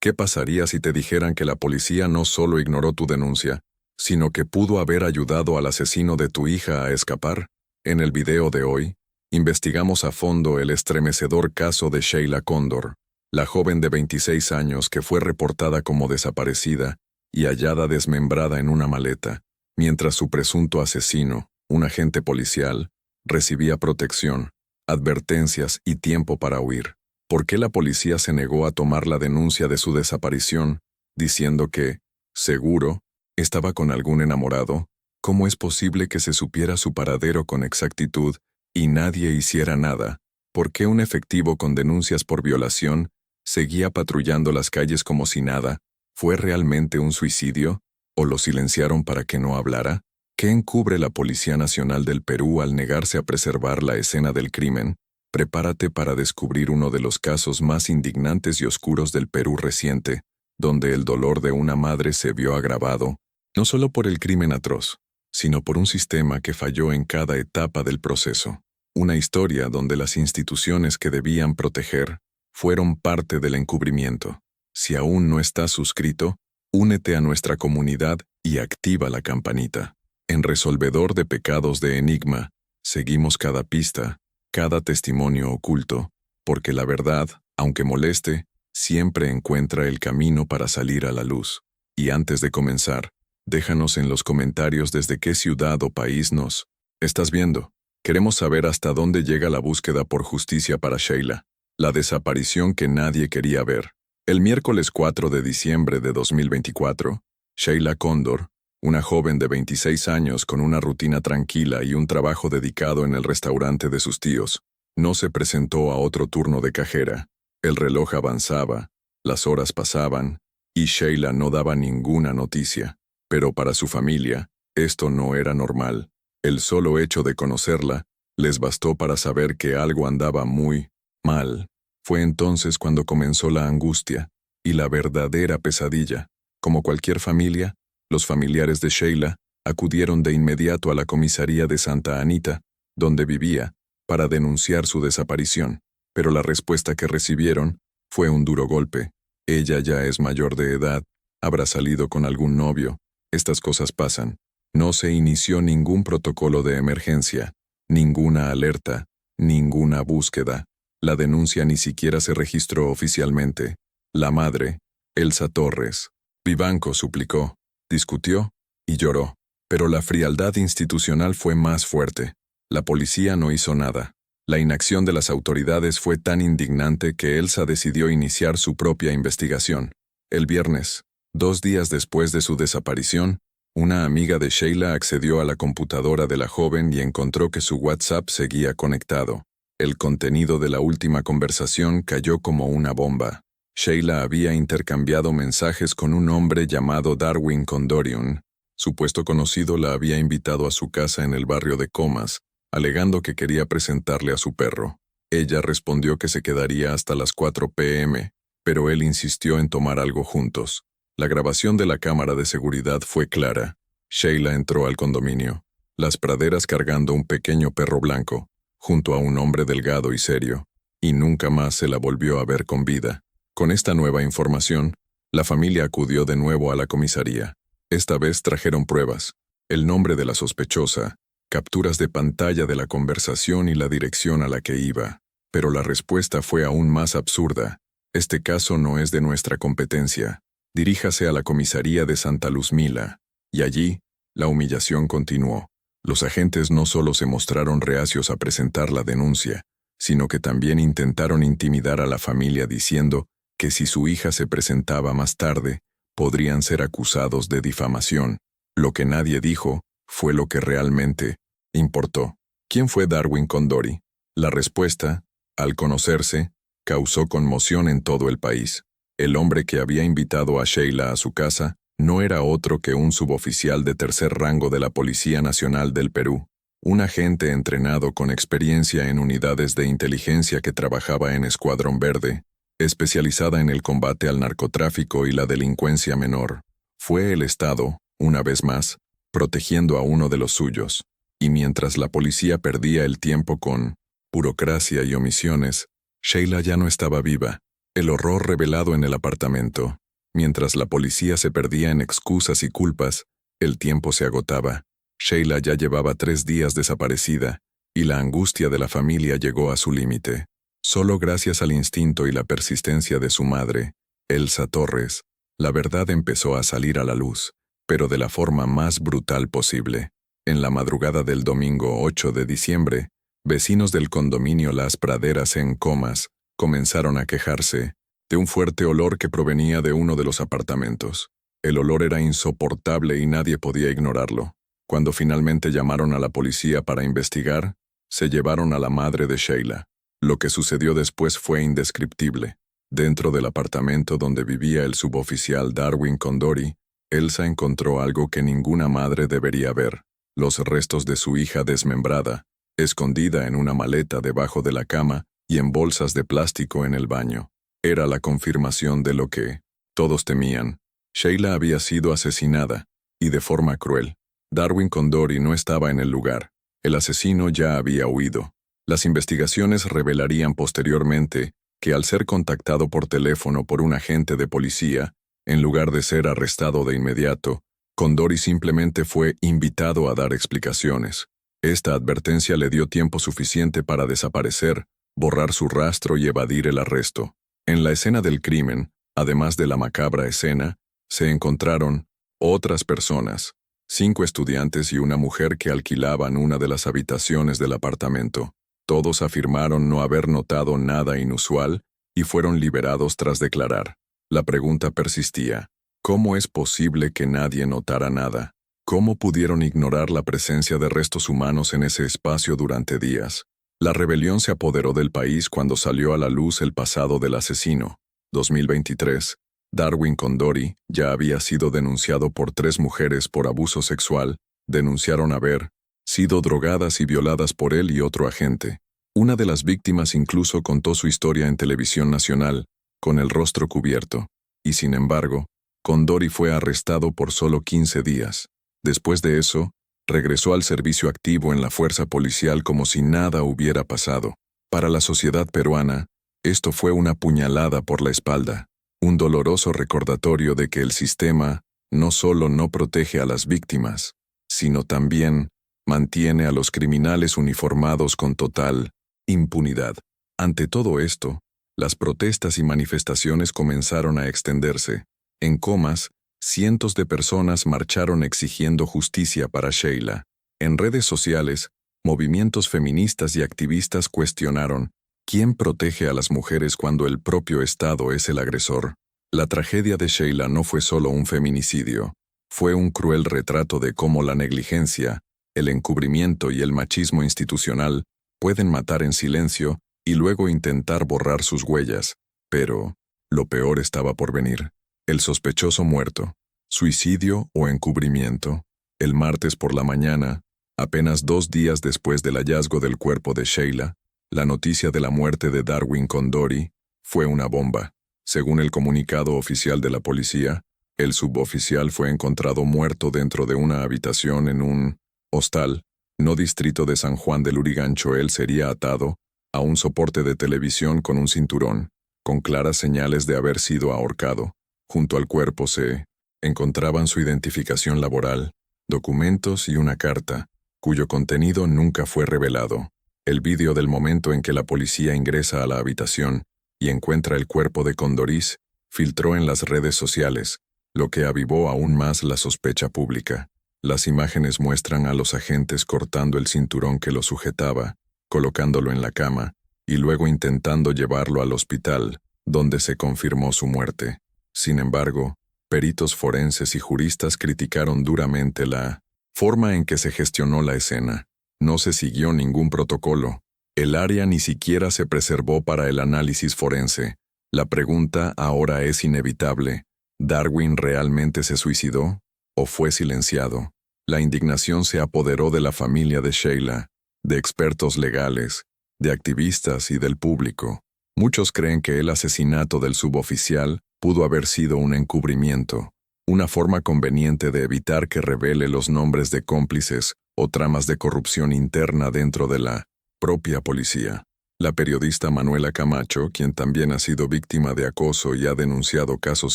¿Qué pasaría si te dijeran que la policía no solo ignoró tu denuncia, sino que pudo haber ayudado al asesino de tu hija a escapar? En el video de hoy, investigamos a fondo el estremecedor caso de Sheila Condor, la joven de 26 años que fue reportada como desaparecida y hallada desmembrada en una maleta, mientras su presunto asesino, un agente policial, recibía protección, advertencias y tiempo para huir. ¿Por qué la policía se negó a tomar la denuncia de su desaparición, diciendo que, seguro, estaba con algún enamorado? ¿Cómo es posible que se supiera su paradero con exactitud y nadie hiciera nada? ¿Por qué un efectivo con denuncias por violación seguía patrullando las calles como si nada? ¿Fue realmente un suicidio? ¿O lo silenciaron para que no hablara? ¿Qué encubre la Policía Nacional del Perú al negarse a preservar la escena del crimen? Prepárate para descubrir uno de los casos más indignantes y oscuros del Perú reciente, donde el dolor de una madre se vio agravado, no solo por el crimen atroz, sino por un sistema que falló en cada etapa del proceso. Una historia donde las instituciones que debían proteger fueron parte del encubrimiento. Si aún no estás suscrito, únete a nuestra comunidad y activa la campanita. En Resolvedor de Pecados de Enigma, seguimos cada pista, cada testimonio oculto, porque la verdad, aunque moleste, siempre encuentra el camino para salir a la luz. Y antes de comenzar, déjanos en los comentarios desde qué ciudad o país nos estás viendo. Queremos saber hasta dónde llega la búsqueda por justicia para Sheila, la desaparición que nadie quería ver. El miércoles 4 de diciembre de 2024, Sheila Condor, una joven de 26 años con una rutina tranquila y un trabajo dedicado en el restaurante de sus tíos, no se presentó a otro turno de cajera. El reloj avanzaba, las horas pasaban, y Sheila no daba ninguna noticia. Pero para su familia, esto no era normal. El solo hecho de conocerla les bastó para saber que algo andaba muy mal. Fue entonces cuando comenzó la angustia y la verdadera pesadilla. Como cualquier familia, los familiares de Sheila acudieron de inmediato a la comisaría de Santa Anita, donde vivía, para denunciar su desaparición. Pero la respuesta que recibieron fue un duro golpe. Ella ya es mayor de edad, habrá salido con algún novio. Estas cosas pasan. No se inició ningún protocolo de emergencia, ninguna alerta, ninguna búsqueda. La denuncia ni siquiera se registró oficialmente. La madre, Elsa Torres Vivanco, suplicó, discutió y lloró. Pero la frialdad institucional fue más fuerte. La policía no hizo nada. La inacción de las autoridades fue tan indignante que Elsa decidió iniciar su propia investigación. El viernes, 2 días después de su desaparición, una amiga de Sheila accedió a la computadora de la joven y encontró que su WhatsApp seguía conectado. El contenido de la última conversación cayó como una bomba. Sheila había intercambiado mensajes con un hombre llamado Darwin Condorion. Supuesto conocido la había invitado a su casa en el barrio de Comas, alegando que quería presentarle a su perro. Ella respondió que se quedaría hasta las 4 p.m., pero él insistió en tomar algo juntos. La grabación de la cámara de seguridad fue clara. Sheila entró al condominio, las praderas cargando un pequeño perro blanco, junto a un hombre delgado y serio, y nunca más se la volvió a ver con vida. Con esta nueva información, la familia acudió de nuevo a la comisaría. Esta vez trajeron pruebas, el nombre de la sospechosa, capturas de pantalla de la conversación y la dirección a la que iba. Pero la respuesta fue aún más absurda. Este caso no es de nuestra competencia. Diríjase a la comisaría de Santa Luzmila. Y allí, la humillación continuó. Los agentes no solo se mostraron reacios a presentar la denuncia, sino que también intentaron intimidar a la familia diciendo que si su hija se presentaba más tarde, podrían ser acusados de difamación. Lo que nadie dijo fue lo que realmente importó. ¿Quién fue Darwin Condori? La respuesta, al conocerse, causó conmoción en todo el país. El hombre que había invitado a Sheila a su casa no era otro que un suboficial de tercer rango de la Policía Nacional del Perú, un agente entrenado con experiencia en unidades de inteligencia que trabajaba en Escuadrón Verde, especializada en el combate al narcotráfico y la delincuencia menor. Fue el Estado, una vez más, protegiendo a uno de los suyos, y mientras la policía perdía el tiempo con burocracia y omisiones, Sheila ya no estaba viva. El horror revelado en el apartamento. Mientras la policía se perdía en excusas y culpas, el tiempo se agotaba. Sheila ya llevaba 3 días desaparecida, y la angustia de la familia llegó a su límite. Solo gracias al instinto y la persistencia de su madre, Elsa Torres, la verdad empezó a salir a la luz, pero de la forma más brutal posible. En la madrugada del domingo 8 de diciembre, vecinos del condominio Las Praderas en Comas comenzaron a quejarse de un fuerte olor que provenía de uno de los apartamentos. El olor era insoportable y nadie podía ignorarlo. Cuando finalmente llamaron a la policía para investigar, se llevaron a la madre de Sheila. Lo que sucedió después fue indescriptible. Dentro del apartamento donde vivía el suboficial Darwin Condori, Elsa encontró algo que ninguna madre debería ver: los restos de su hija desmembrada, escondida en una maleta debajo de la cama y en bolsas de plástico en el baño. Era la confirmación de lo que todos temían. Sheila había sido asesinada, y de forma cruel. Darwin Condori no estaba en el lugar. El asesino ya había huido. Las investigaciones revelarían posteriormente que al ser contactado por teléfono por un agente de policía, en lugar de ser arrestado de inmediato, Condori simplemente fue invitado a dar explicaciones. Esta advertencia le dio tiempo suficiente para desaparecer, borrar su rastro y evadir el arresto. En la escena del crimen, además de la macabra escena, se encontraron otras personas, 5 estudiantes y una mujer que alquilaban una de las habitaciones del apartamento. Todos afirmaron no haber notado nada inusual y fueron liberados tras declarar. La pregunta persistía: ¿cómo es posible que nadie notara nada? ¿Cómo pudieron ignorar la presencia de restos humanos en ese espacio durante días? La rebelión se apoderó del país cuando salió a la luz el pasado del asesino. 2023. Darwin Condori ya había sido denunciado por 3 mujeres por abuso sexual. Denunciaron haber sido drogadas y violadas por él y otro agente. Una de las víctimas incluso contó su historia en televisión nacional, con el rostro cubierto. Y sin embargo, Condori fue arrestado por solo 15 días. Después de eso, regresó al servicio activo en la fuerza policial como si nada hubiera pasado. Para la sociedad peruana, esto fue una puñalada por la espalda, un doloroso recordatorio de que el sistema no solo no protege a las víctimas, sino también mantiene a los criminales uniformados con total impunidad. Ante todo esto, las protestas y manifestaciones comenzaron a extenderse. En Comas, cientos de personas marcharon exigiendo justicia para Sheila. En redes sociales, movimientos feministas y activistas cuestionaron: ¿quién protege a las mujeres cuando el propio Estado es el agresor? La tragedia de Sheila no fue solo un feminicidio, fue un cruel retrato de cómo la negligencia, el encubrimiento y el machismo institucional pueden matar en silencio y luego intentar borrar sus huellas. Pero lo peor estaba por venir. El sospechoso muerto, suicidio o encubrimiento. El martes por la mañana, apenas 2 días después del hallazgo del cuerpo de Sheila, la noticia de la muerte de Darwin Condori fue una bomba. Según el comunicado oficial de la policía, el suboficial fue encontrado muerto dentro de una habitación en un hostal, no distrito de San Juan del Lurigancho. Él sería atado a un soporte de televisión con un cinturón, con claras señales de haber sido ahorcado. Junto al cuerpo se encontraban su identificación laboral, documentos y una carta, cuyo contenido nunca fue revelado. El vídeo del momento en que la policía ingresa a la habitación y encuentra el cuerpo de Condorís filtró en las redes sociales, lo que avivó aún más la sospecha pública. Las imágenes muestran a los agentes cortando el cinturón que lo sujetaba, colocándolo en la cama, y luego intentando llevarlo al hospital, donde se confirmó su muerte. Sin embargo, peritos forenses y juristas criticaron duramente la forma en que se gestionó la escena. No se siguió ningún protocolo. El área ni siquiera se preservó para el análisis forense. La pregunta ahora es inevitable: ¿Darwin realmente se suicidó o fue silenciado? La indignación se apoderó de la familia de Sheila, de expertos legales, de activistas y del público. Muchos creen que el asesinato del suboficial pudo haber sido un encubrimiento, una forma conveniente de evitar que revele los nombres de cómplices o tramas de corrupción interna dentro de la propia policía. La periodista Manuela Camacho, quien también ha sido víctima de acoso y ha denunciado casos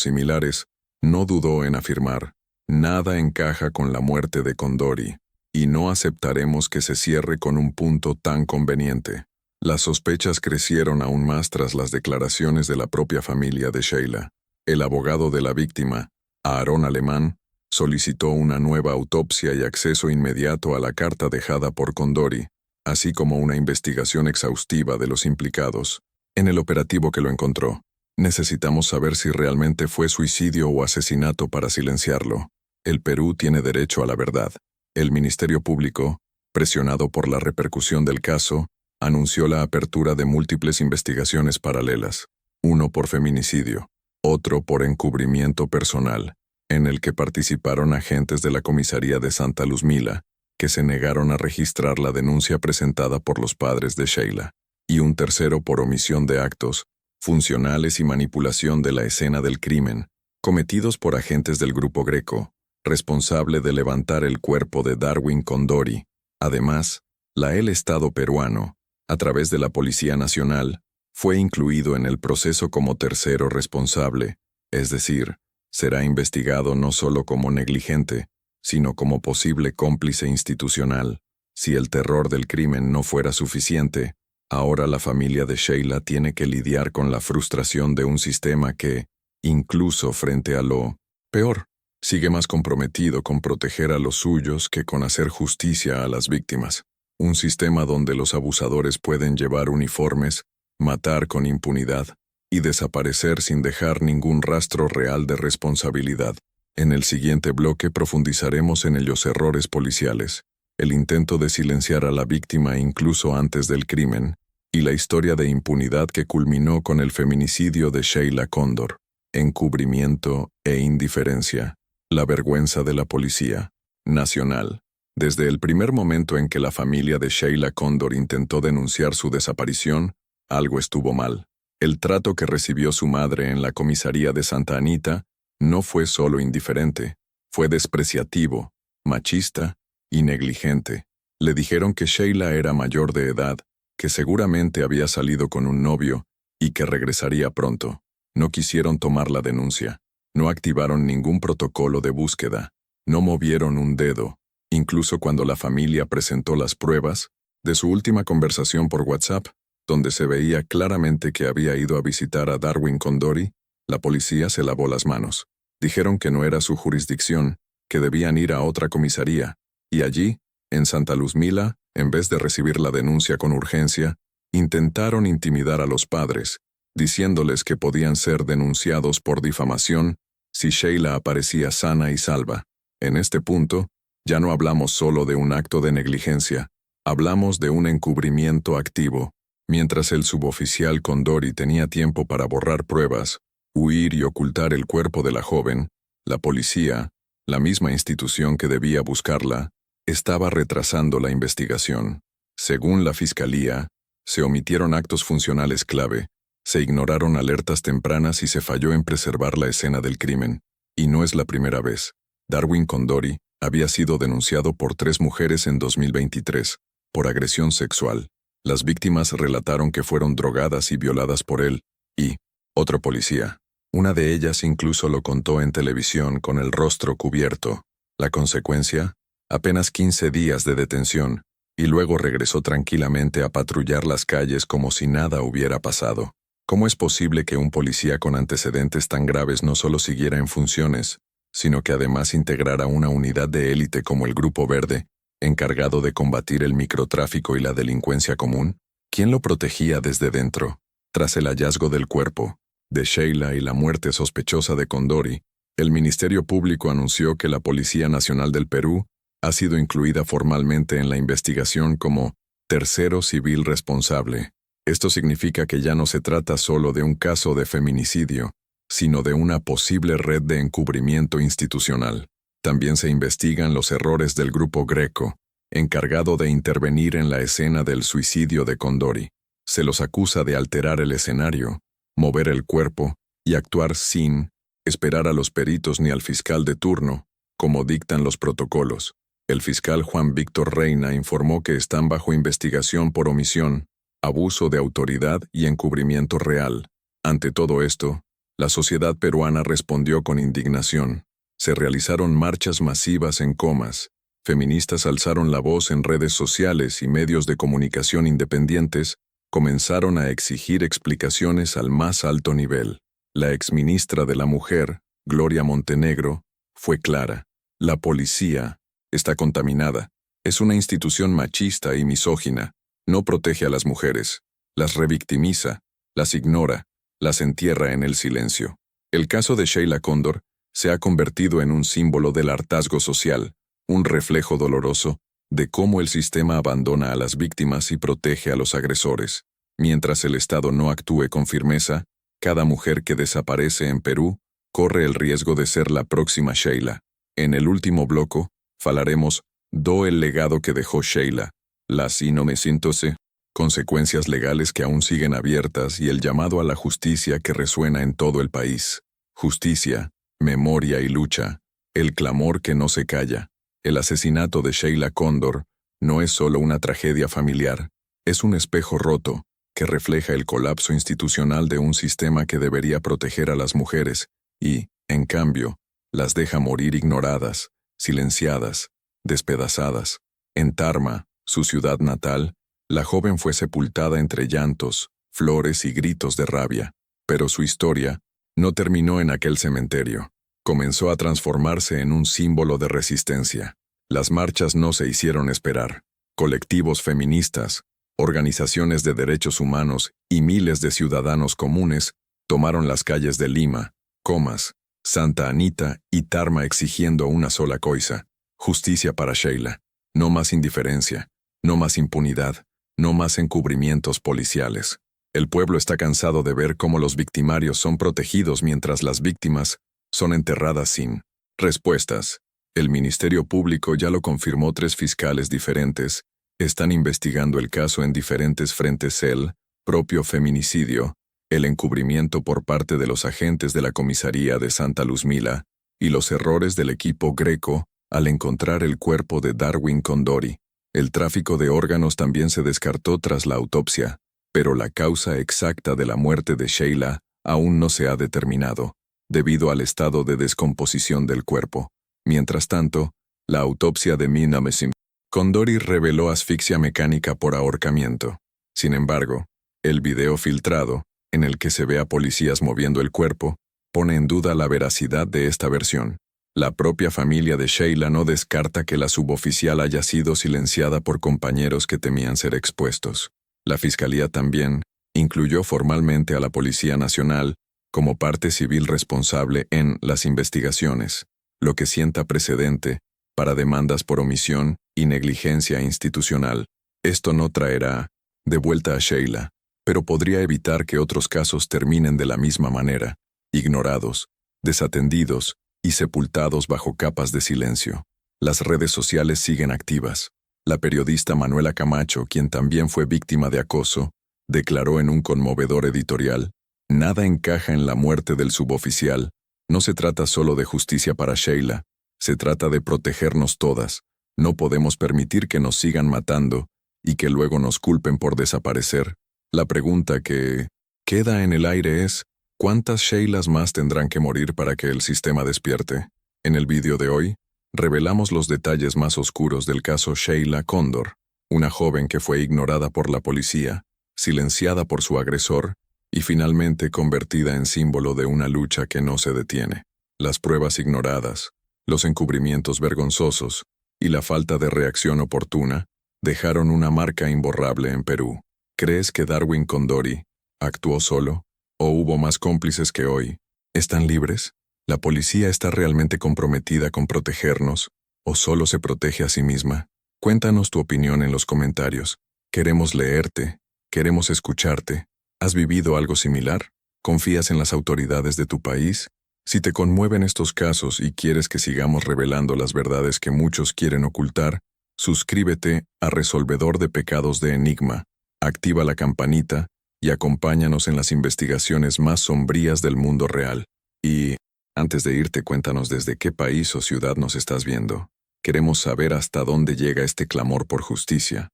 similares, no dudó en afirmar: nada encaja con la muerte de Condori, y no aceptaremos que se cierre con un punto tan conveniente. Las sospechas crecieron aún más tras las declaraciones de la propia familia de Sheila. El abogado de la víctima, Aarón Alemán, solicitó una nueva autopsia y acceso inmediato a la carta dejada por Condori, así como una investigación exhaustiva de los implicados en el operativo que lo encontró. Necesitamos saber si realmente fue suicidio o asesinato para silenciarlo. El Perú tiene derecho a la verdad. El Ministerio Público, presionado por la repercusión del caso, anunció la apertura de múltiples investigaciones paralelas, uno por feminicidio, otro por encubrimiento personal, en el que participaron agentes de la comisaría de Santa Luzmila, que se negaron a registrar la denuncia presentada por los padres de Sheila, y un tercero por omisión de actos funcionales y manipulación de la escena del crimen, cometidos por agentes del Grupo Greco, responsable de levantar el cuerpo de Darwin Condori. Además, el Estado peruano, a través de la Policía Nacional, fue incluido en el proceso como tercero responsable, es decir, será investigado no solo como negligente, sino como posible cómplice institucional. Si el terror del crimen no fuera suficiente, ahora la familia de Sheila tiene que lidiar con la frustración de un sistema que, incluso frente a lo peor, sigue más comprometido con proteger a los suyos que con hacer justicia a las víctimas. Un sistema donde los abusadores pueden llevar uniformes, matar con impunidad y desaparecer sin dejar ningún rastro real de responsabilidad. En el siguiente bloque profundizaremos en los errores policiales, el intento de silenciar a la víctima incluso antes del crimen, y la historia de impunidad que culminó con el feminicidio de Sheila Condor. Encubrimiento e indiferencia. La vergüenza de la Policía Nacional. Desde el primer momento en que la familia de Sheila Condor intentó denunciar su desaparición, algo estuvo mal. El trato que recibió su madre en la comisaría de Santa Anita no fue solo indiferente, fue despreciativo, machista y negligente. Le dijeron que Sheila era mayor de edad, que seguramente había salido con un novio y que regresaría pronto. No quisieron tomar la denuncia, no activaron ningún protocolo de búsqueda, no movieron un dedo. Incluso cuando la familia presentó las pruebas de su última conversación por WhatsApp, donde se veía claramente que había ido a visitar a Darwin Condori, la policía se lavó las manos. Dijeron que no era su jurisdicción, que debían ir a otra comisaría, y allí, en Santa Luzmila, en vez de recibir la denuncia con urgencia, intentaron intimidar a los padres, diciéndoles que podían ser denunciados por difamación si Sheila aparecía sana y salva. En este punto, ya no hablamos solo de un acto de negligencia, hablamos de un encubrimiento activo. Mientras el suboficial Condori tenía tiempo para borrar pruebas, huir y ocultar el cuerpo de la joven, la policía, la misma institución que debía buscarla, estaba retrasando la investigación. Según la fiscalía, se omitieron actos funcionales clave, se ignoraron alertas tempranas y se falló en preservar la escena del crimen. Y no es la primera vez. Darwin Condori había sido denunciado por 3 mujeres en 2023, por agresión sexual. Las víctimas relataron que fueron drogadas y violadas por él, y otro policía. Una de ellas incluso lo contó en televisión con el rostro cubierto. La consecuencia, apenas 15 días de detención, y luego regresó tranquilamente a patrullar las calles como si nada hubiera pasado. ¿Cómo es posible que un policía con antecedentes tan graves no solo siguiera en funciones, sino que además integrara una unidad de élite como el Grupo Verde, encargado de combatir el microtráfico y la delincuencia común? ¿Quién lo protegía desde dentro? Tras el hallazgo del cuerpo de Sheila y la muerte sospechosa de Condori, el Ministerio Público anunció que la Policía Nacional del Perú ha sido incluida formalmente en la investigación como tercero civil responsable. Esto significa que ya no se trata solo de un caso de feminicidio, sino de una posible red de encubrimiento institucional. También se investigan los errores del Grupo Greco, encargado de intervenir en la escena del suicidio de Condori. Se los acusa de alterar el escenario, mover el cuerpo y actuar sin esperar a los peritos ni al fiscal de turno, como dictan los protocolos. El fiscal Juan Víctor Reina informó que están bajo investigación por omisión, abuso de autoridad y encubrimiento real. Ante todo esto, la sociedad peruana respondió con indignación. Se realizaron marchas masivas en comas. Feministas alzaron la voz en redes sociales y medios de comunicación independientes comenzaron a exigir explicaciones al más alto nivel. La exministra de la Mujer, Gloria Montenegro, fue clara. La policía está contaminada. Es una institución machista y misógina. No protege a las mujeres. Las revictimiza, las ignora, las entierra en el silencio. El caso de Sheila Cóndor se ha convertido en un símbolo del hartazgo social, un reflejo doloroso de cómo el sistema abandona a las víctimas y protege a los agresores. Mientras el Estado no actúe con firmeza, cada mujer que desaparece en Perú corre el riesgo de ser la próxima Sheila. En el último bloco, falaremos do el legado que dejó Sheila, las inocentes consecuencias legales que aún siguen abiertas y el llamado a la justicia que resuena en todo el país. Justicia, memoria y lucha, el clamor que no se calla. El asesinato de Sheila Cóndor no es solo una tragedia familiar, es un espejo roto que refleja el colapso institucional de un sistema que debería proteger a las mujeres y, en cambio, las deja morir ignoradas, silenciadas, despedazadas. En Tarma, su ciudad natal, la joven fue sepultada entre llantos, flores y gritos de rabia. Pero su historia no terminó en aquel cementerio. Comenzó a transformarse en un símbolo de resistencia. Las marchas no se hicieron esperar. Colectivos feministas, organizaciones de derechos humanos y miles de ciudadanos comunes tomaron las calles de Lima, Comas, Santa Anita y Tarma exigiendo una sola cosa: justicia para Sheila. No más indiferencia, no más impunidad, no más encubrimientos policiales. El pueblo está cansado de ver cómo los victimarios son protegidos mientras las víctimas son enterradas sin respuestas. El Ministerio Público ya lo confirmó, 3 fiscales diferentes están investigando el caso en diferentes frentes: el propio feminicidio, el encubrimiento por parte de los agentes de la comisaría de Santa Luzmila y los errores del equipo Greco al encontrar el cuerpo de Darwin Condori. El tráfico de órganos también se descartó tras la autopsia, pero la causa exacta de la muerte de Sheila aún no se ha determinado, debido al estado de descomposición del cuerpo. Mientras tanto, la autopsia de Mina Mesim Condori reveló asfixia mecánica por ahorcamiento. Sin embargo, el video filtrado, en el que se ve a policías moviendo el cuerpo, pone en duda la veracidad de esta versión. La propia familia de Sheila no descarta que la suboficial haya sido silenciada por compañeros que temían ser expuestos. La Fiscalía también incluyó formalmente a la Policía Nacional como parte civil responsable en las investigaciones, lo que sienta precedente para demandas por omisión y negligencia institucional. Esto no traerá de vuelta a Sheila, pero podría evitar que otros casos terminen de la misma manera, ignorados, desatendidos y sepultados bajo capas de silencio. Las redes sociales siguen activas. La periodista Manuela Camacho, quien también fue víctima de acoso, declaró en un conmovedor editorial: nada encaja en la muerte del suboficial. No se trata solo de justicia para Sheila, se trata de protegernos todas. No podemos permitir que nos sigan matando y que luego nos culpen por desaparecer. La pregunta que queda en el aire es: ¿cuántas Sheilas más tendrán que morir para que el sistema despierte? En el vídeo de hoy, revelamos los detalles más oscuros del caso Sheila Cóndor, una joven que fue ignorada por la policía, silenciada por su agresor y finalmente convertida en símbolo de una lucha que no se detiene. Las pruebas ignoradas, los encubrimientos vergonzosos y la falta de reacción oportuna dejaron una marca imborrable en Perú. ¿Crees que Darwin Condori actuó solo? ¿O hubo más cómplices que hoy? ¿Están libres? ¿La policía está realmente comprometida con protegernos o solo se protege a sí misma? Cuéntanos tu opinión en los comentarios. Queremos leerte, queremos escucharte. ¿Has vivido algo similar? ¿Confías en las autoridades de tu país? Si te conmueven estos casos y quieres que sigamos revelando las verdades que muchos quieren ocultar, suscríbete a Resolvedor de Pecados de Enigma, activa la campanita y acompáñanos en las investigaciones más sombrías del mundo real. Y, antes de irte, cuéntanos desde qué país o ciudad nos estás viendo. Queremos saber hasta dónde llega este clamor por justicia.